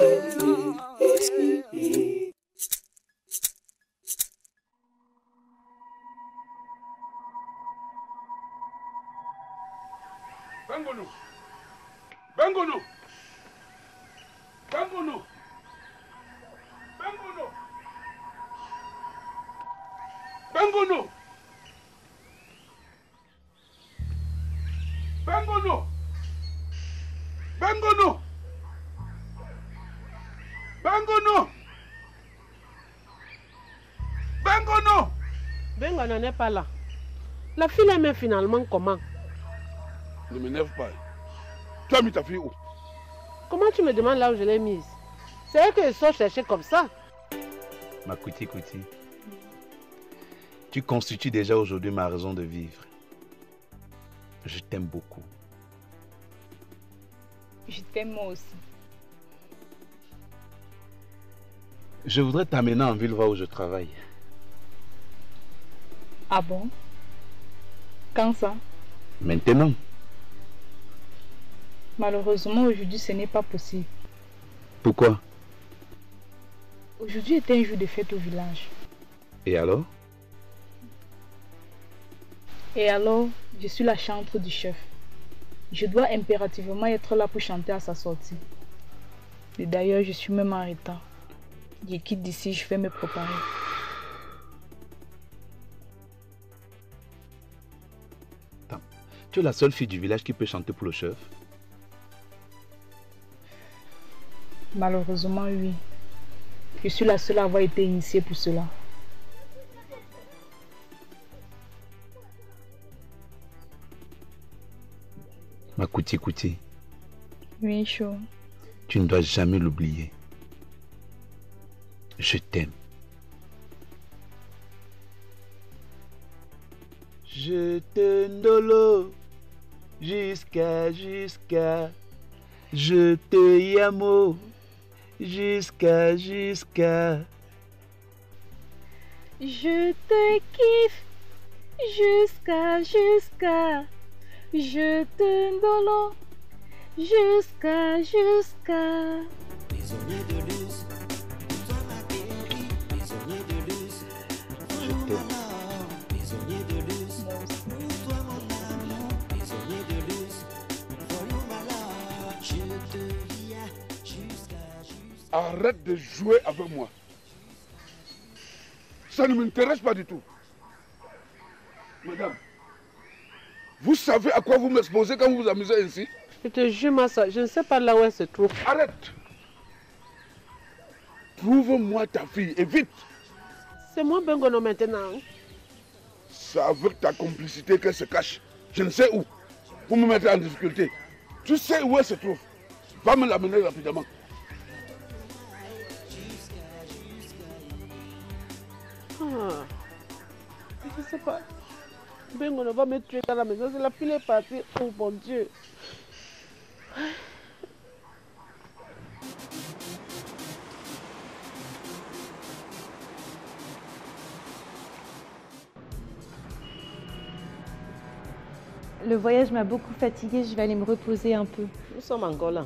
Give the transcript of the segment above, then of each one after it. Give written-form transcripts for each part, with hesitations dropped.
Bangono! Bangono! Bangono! Bangono! Bangono! Bangono! Bangono! Bangono! Bangono! Bangono n'est pas là. La fille aimait finalement comment? Ne m'énerve pas. Tu as mis ta fille où? Comment tu me demandes là où je l'ai mise? C'est elle que je sors chercher comme ça. Ma Kouti, tu constitues déjà aujourd'hui ma raison de vivre. Je t'aime beaucoup. Je t'aime moi aussi. Je voudrais t'amener en ville voir où je travaille. Ah bon? Quand ça? Maintenant. Malheureusement, aujourd'hui, ce n'est pas possible. Pourquoi? Aujourd'hui était un jour de fête au village. Et alors? Et alors, je suis la chantre du chef. Je dois impérativement être là pour chanter à sa sortie. Et d'ailleurs, je suis même en retard. Je quitte d'ici, je vais me préparer. Attends, tu es la seule fille du village qui peut chanter pour le chef? Malheureusement, oui. Je suis la seule à avoir été initiée pour cela. Ma Kouti. Oui, chaud. Tu ne dois jamais l'oublier. Je t'aime. Je te ndolo jusqu'à. Je te yamo jusqu'à. Je te kiffe jusqu'à. Je te ndolo jusqu'à. Prisonnier de luxe, toi ma chérie, prisonnier de luxe, prisonnier de luxe, toi mon amour, prisonnier de luxe, je te vis jusqu'à. Arrête de jouer avec moi. Ça ne m'intéresse pas du tout. Madame, vous savez à quoi vous m'exposez quand vous vous amusez ainsi? Je te jure, ma soeur, je ne sais pas là où elle se trouve. Arrête! Trouve-moi ta fille et vite! C'est moi Bangono maintenant. C'est avec ta complicité qu'elle se cache. Je ne sais où. Pour me mettre en difficulté. Tu sais où elle se trouve. Va me l'amener rapidement. Ah, je ne sais pas. Bangono va me tuer dans la maison. La fille est partie. Oh mon Dieu. Le voyage m'a beaucoup fatiguée, je vais aller me reposer un peu. Nous sommes encore là.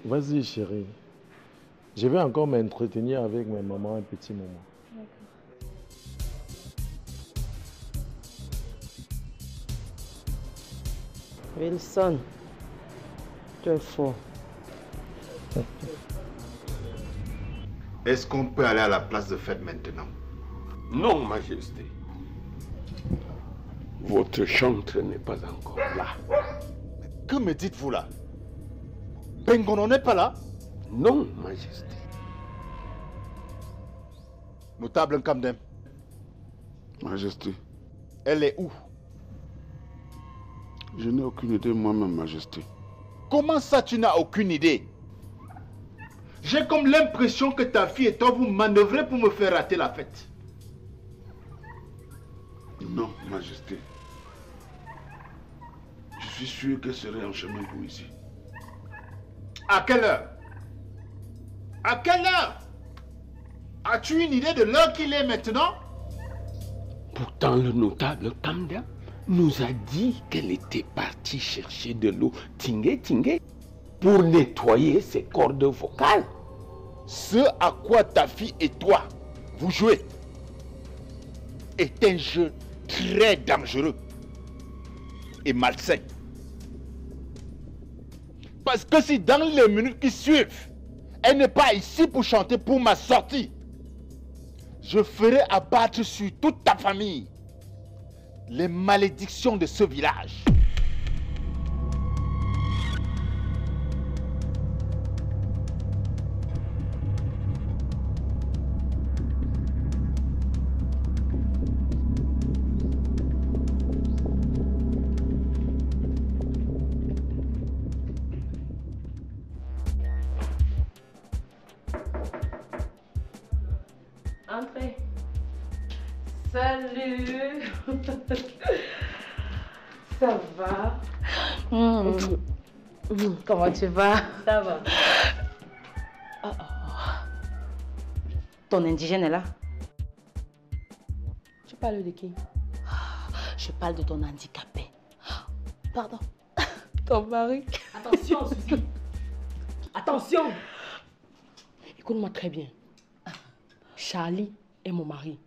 Vas-y chérie. Je vais encore m'entretenir avec ma maman un petit moment. Wilson, tu es fort. Est-ce qu'on peut aller à la place de fête maintenant? Non, Majesté. Votre chantre n'est pas encore là. Mais que me dites-vous là? Bangono n'est pas là? Non, Majesté. Notable Nkamdem. Majesté. Elle est où? Je n'ai aucune idée moi-même, Majesté. Comment ça tu n'as aucune idée? J'ai comme l'impression que ta fille et toi vous manœuvrez pour me faire rater la fête. Non, Majesté. Je suis sûr qu'elle serait en chemin pour ici. À quelle heure? À quelle heure? As-tu une idée de l'heure qu'il est maintenant? Pourtant, le notable Kamdem nous a dit qu'elle était partie chercher de l'eau tingé pour nettoyer ses cordes vocales. Ce à quoi ta fille et toi, vous jouez, est un jeu très dangereux et malsain. Parce que si dans les minutes qui suivent, elle n'est pas ici pour chanter pour ma sortie, je ferai abattre sur toute ta famille les malédictions de ce village. Entrez. Salut. Ça va? Comment tu vas? Ça va. Ton indigène est là? Tu parles de qui? Je parle de ton handicapé. Pardon. Ton mari. Attention, Suzy. Attention. Écoute-moi très bien. Charlie est mon mari.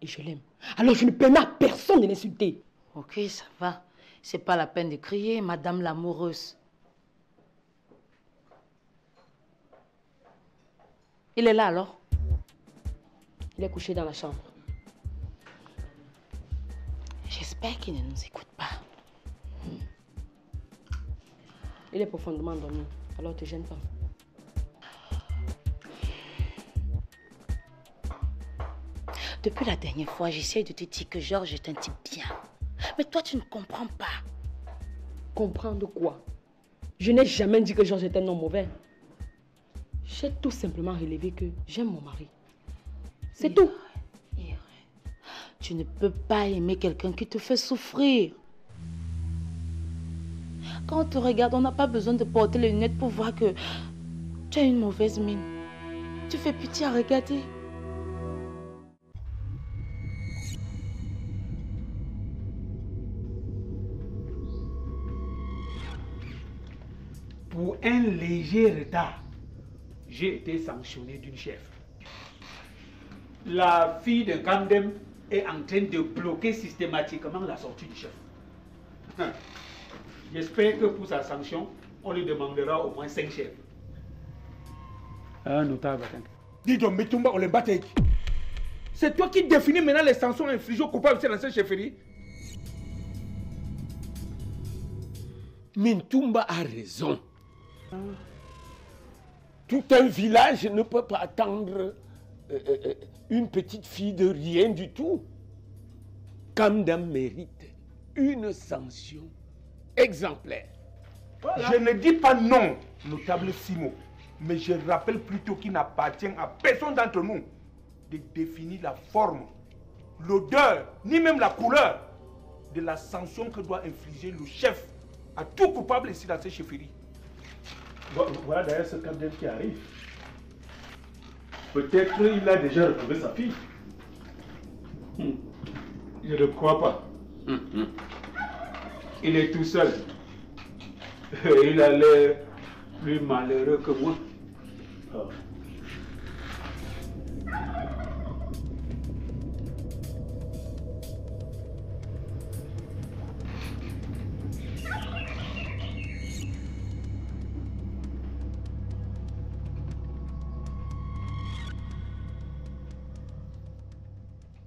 Et je l'aime. Alors je ne permets à personne de l'insulter. Ok, ça va. C'est pas la peine de crier, madame l'amoureuse. Il est là alors? Il est couché dans la chambre. J'espère qu'il ne nous écoute pas. Il est profondément endormi. Alors ne te gêne pas. Depuis la dernière fois, j'essaie de te dire que Georges est un type bien. Mais toi, tu ne comprends pas. Comprendre quoi? Je n'ai jamais dit que Georges est un homme mauvais. J'ai tout simplement relevé que j'aime mon mari. C'est tout. Tu ne peux pas aimer quelqu'un qui te fait souffrir. Quand on te regarde, on n'a pas besoin de porter les lunettes pour voir que tu as une mauvaise mine. Tu fais pitié à regarder. Pour un léger retard, j'ai été sanctionné d'une chef. La fille de Kandem est en train de bloquer systématiquement la sortie du chef. J'espère que pour sa sanction, on lui demandera au moins 5 chefs. Un notable. Dis donc, Mitumba Olembatek, c'est toi qui définis maintenant les sanctions infligées aux coupables de cette chefferie? Mintumba a raison. Tout un village ne peut pas attendre une petite fille de rien du tout. Kandam mérite une sanction exemplaire. Voilà. Je ne dis pas non, notable Simo, mais je rappelle plutôt qu'il n'appartient à personne d'entre nous de définir la forme, l'odeur, ni même la couleur de la sanction que doit infliger le chef à tout coupable ici dans cette chefferie. Voilà d'ailleurs ce Kandem qui arrive. Peut-être il a déjà retrouvé sa fille. Je ne crois pas. Il est tout seul. Et il a l'air plus malheureux que moi.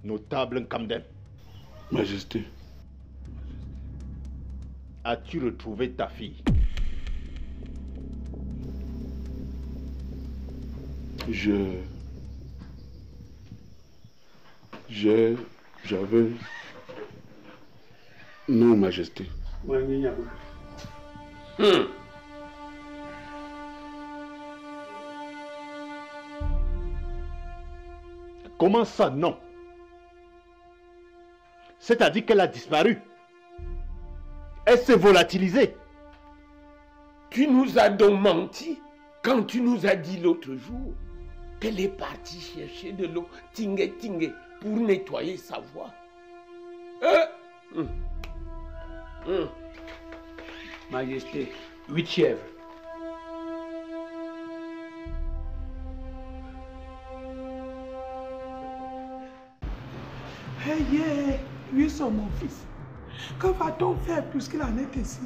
Notable Kamdem. Majesté. As-tu retrouvé ta fille? J'avais... Non, Majesté. Comment ça, non? C'est-à-dire qu'elle a disparu. Elle s'est volatilisée. Tu nous as donc menti quand tu nous as dit l'autre jour qu'elle est partie chercher de l'eau tingé pour nettoyer sa voix. Majesté, 8 chèvres. Hey, yeah, lui, c'est mon fils. Que va-t-on faire puisqu'il en est ici?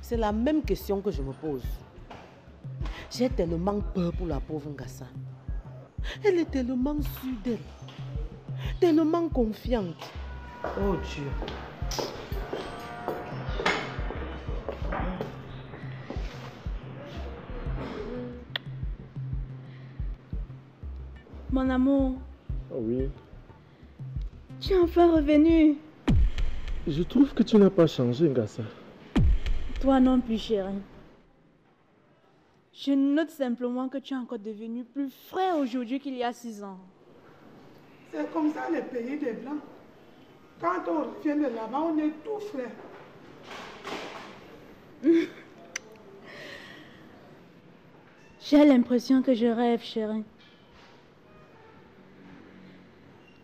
C'est la même question que je me pose. J'ai tellement peur pour la pauvre Ngassa. Elle est tellement sûre d'elle, tellement confiante. Oh Dieu. Mon amour, Oui. tu es enfin revenu. Je trouve que tu n'as pas changé, Ngassa. Toi non plus, chérie. Je note simplement que tu es encore devenu plus frais aujourd'hui qu'il y a 6 ans. C'est comme ça les pays des Blancs. Quand on revient de là-bas, on est tout frais. J'ai l'impression que je rêve, chérie.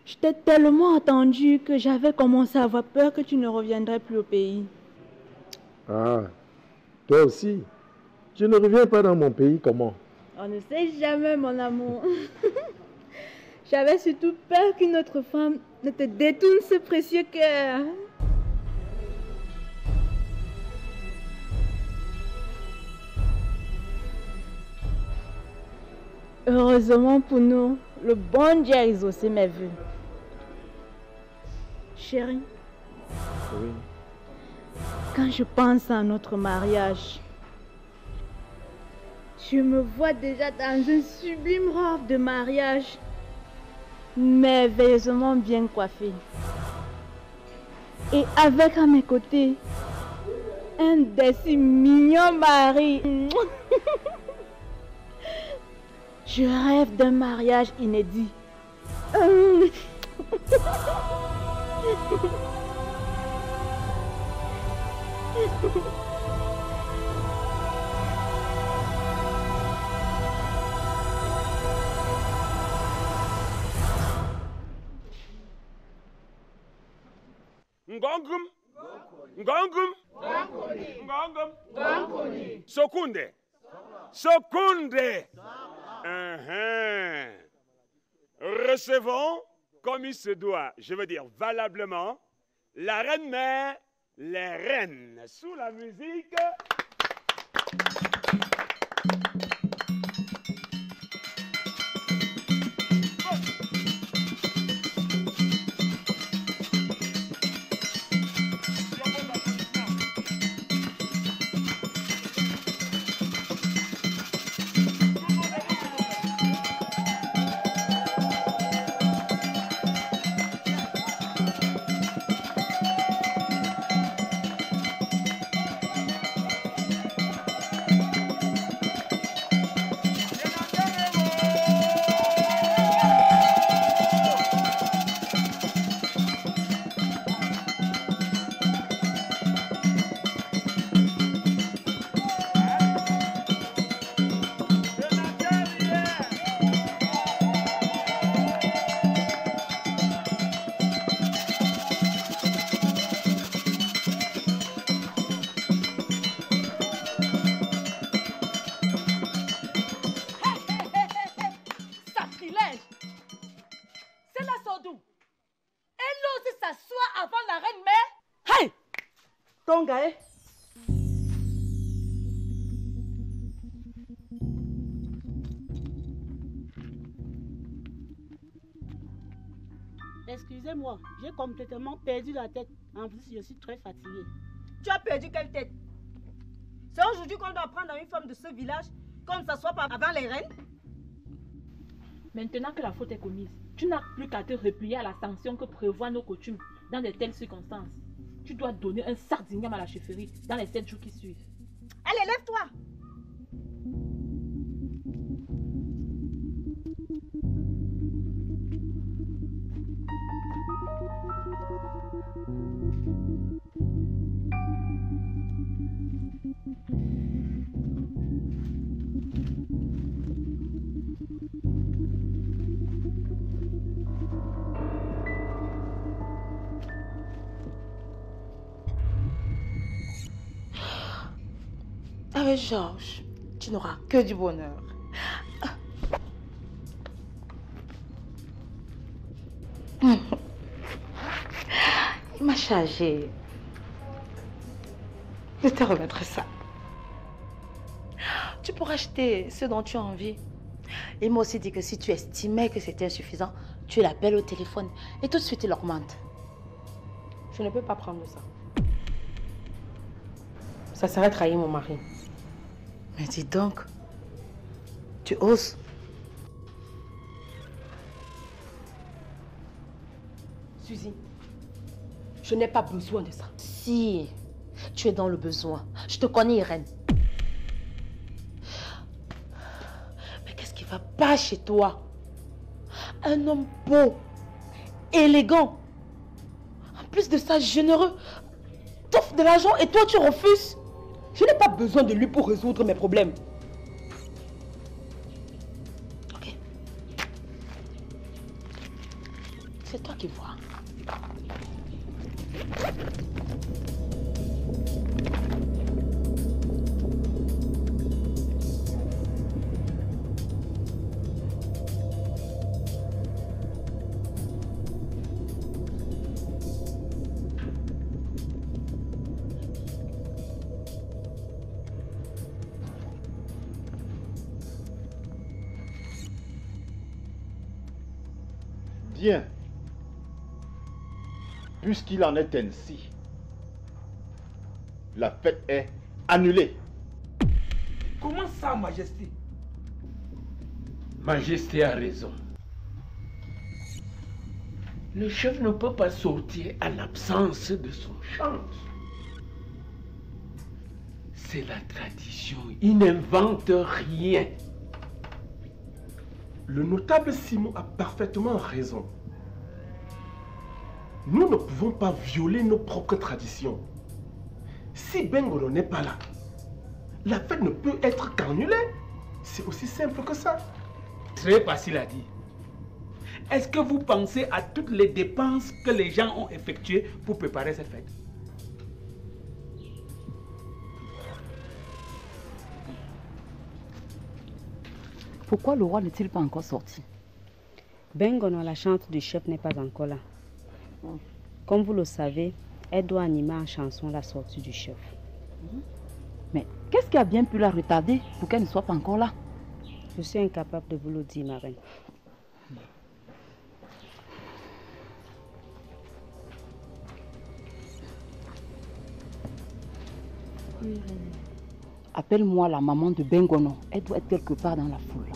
Je t'ai tellement attendu que j'avais commencé à avoir peur que tu ne reviendrais plus au pays. Ah, toi aussi. Je ne reviens pas dans mon pays, comment? On ne sait jamais, mon amour. J'avais surtout peur qu'une autre femme ne te détourne ce précieux cœur. Heureusement pour nous, le bon Dieu a exaucé mes vœux. Chérie, Oui. quand je pense à notre mariage, je me vois déjà dans une sublime robe de mariage, merveilleusement bien coiffée. Et avec à mes côtés, un de si mignons maris. Je rêve d'un mariage inédit. Ngongum. Ngongum. Ngongum. Sokunde. Sokunde. Recevons comme il se doit, je veux dire valablement, la reine-mère, les reines. Sous la musique. Tongae. Excusez-moi, j'ai complètement perdu la tête. En plus, je suis très fatiguée. Tu as perdu quelle tête? C'est aujourd'hui qu'on doit prendre une femme de ce village qu'on ne s'assoit pas avant les reines? Maintenant que la faute est commise, tu n'as plus qu'à te replier à la sanction que prévoient nos coutumes dans de telles circonstances. Tu dois donner un sac d'igname à la chefferie dans les 7 jours qui suivent. Allez, lève-toi! Avec Georges, tu n'auras que du bonheur. Il m'a chargé de te remettre ça. Tu pourras acheter ce dont tu as envie. Il m'a aussi dit que si tu estimais que c'était insuffisant, tu l'appelles au téléphone et tout de suite il augmente. Je ne peux pas prendre ça. Ça serait trahir mon mari. Mais dis donc, tu oses. Suzy, je n'ai pas besoin de ça. Si, tu es dans le besoin. Je te connais, Irène. Mais qu'est-ce qui va pas chez toi? Un homme beau, élégant, en plus de ça, généreux, t'offre de l'argent et toi tu refuses. Je n'ai pas besoin de lui pour résoudre mes problèmes. Ok. C'est toi qui vois. Bien. Puisqu'il en est ainsi, la fête est annulée. Comment ça, Majesté? Majesté a raison. Le chef ne peut pas sortir à l'absence de son chance. C'est la tradition, il n'invente rien. Le notable Simon a parfaitement raison. Nous ne pouvons pas violer nos propres traditions. Si Bengolo n'est pas là, la fête ne peut être qu'annulée. C'est aussi simple que ça. Très facile à dire. Est-ce que vous pensez à toutes les dépenses que les gens ont effectuées pour préparer cette fête? Pourquoi le roi n'est-il pas encore sorti? Bengono, la chante du chef, n'est pas encore là. Comme vous le savez, elle doit animer en chanson la sortie du chef. Mais qu'est-ce qui a bien pu la retarder pour qu'elle ne soit pas encore là? Je suis incapable de vous le dire, ma reine. Appelle-moi la maman de Bengono. Elle doit être quelque part dans la foule.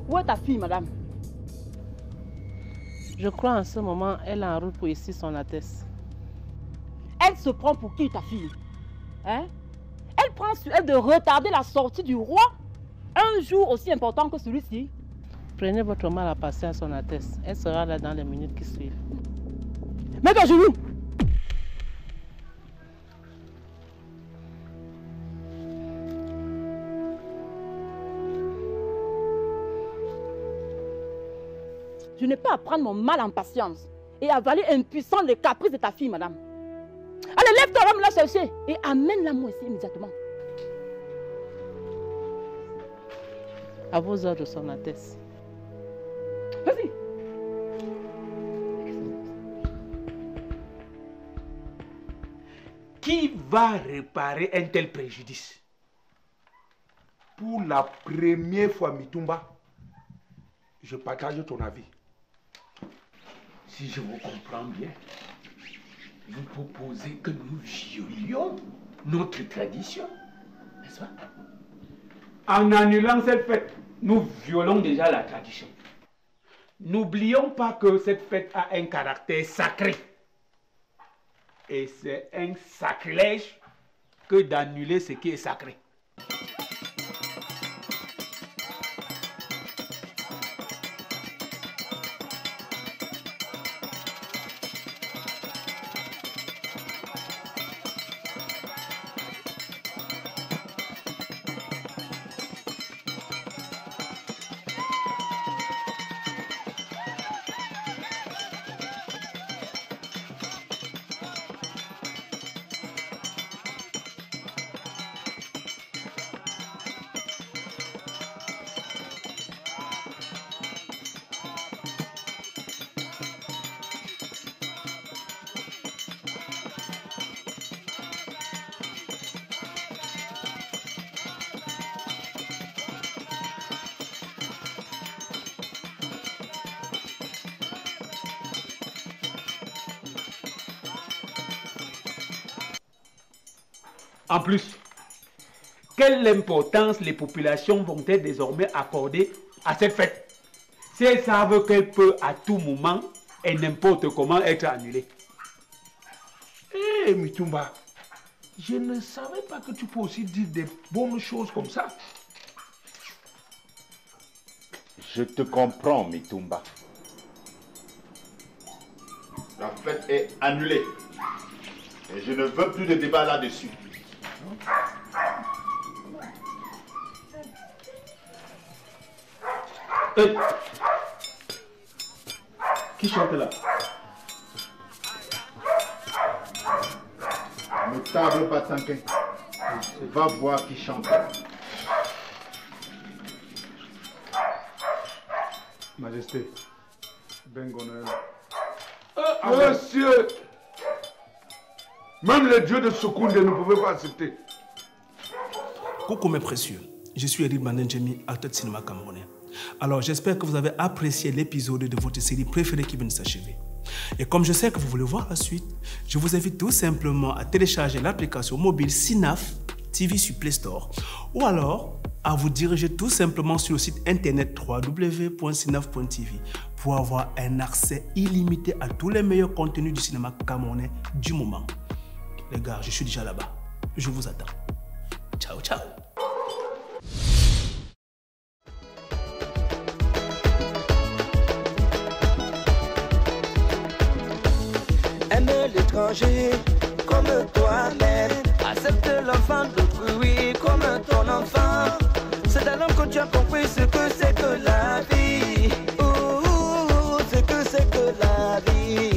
Où est ta fille, madame? Je crois en ce moment, elle est en route pour ici, son Altesse. Elle se prend pour qui, ta fille? Hein? Elle prend sur elle de retarder la sortie du roi un jour aussi important que celui-ci. Prenez votre mal à passer à son Altesse. Elle sera là dans les minutes qui suivent. Mets ton genou! Je n'ai pas à prendre mon mal en patience et à avaler impuissant les caprices de ta fille, madame. Allez, lève-toi, va me la chercher et amène-la moi ici immédiatement. À vos ordres, son Altesse. Vas-y. Qui va réparer un tel préjudice? Pour la première fois, Mitumba, je partage ton avis. Si je vous comprends bien, vous proposez que nous violions notre tradition, n'est-ce pas? En annulant cette fête, nous violons déjà la tradition. N'oublions pas que cette fête a un caractère sacré. Et c'est un sacrilège que d'annuler ce qui est sacré. En plus, quelle importance les populations vont-elles désormais accorder à cette fête si elles savent qu'elle peut à tout moment et n'importe comment être annulée? Hé, Mitumba, je ne savais pas que tu peux aussi dire des bonnes choses comme ça. Je te comprends, Mitumba. La fête est annulée. Et je ne veux plus de débat là-dessus. Hey. Qui chante là? Ne table pas Tanquin. Va voir qui chante. Majesté, Bengono. Monsieur, même les dieux de Sokoundé ne pouvaient pas accepter. Coucou mes précieux, je suis Eric Bandenjemi, acteur de cinéma camerounais. Alors j'espère que vous avez apprécié l'épisode de votre série préférée qui vient de s'achever. Et comme je sais que vous voulez voir la suite, je vous invite tout simplement à télécharger l'application mobile Synaf TV sur Play Store ou alors à vous diriger tout simplement sur le site internet www.synaf.tv pour avoir un accès illimité à tous les meilleurs contenus du cinéma camerounais du moment. Les gars, je suis déjà là-bas. Je vous attends. Ciao, ciao. Aime l'étranger comme toi-même. Accepte l'enfant d'autrui comme ton enfant. C'est alors que tu as compris ce que c'est que la vie. C'est que c'est que la vie.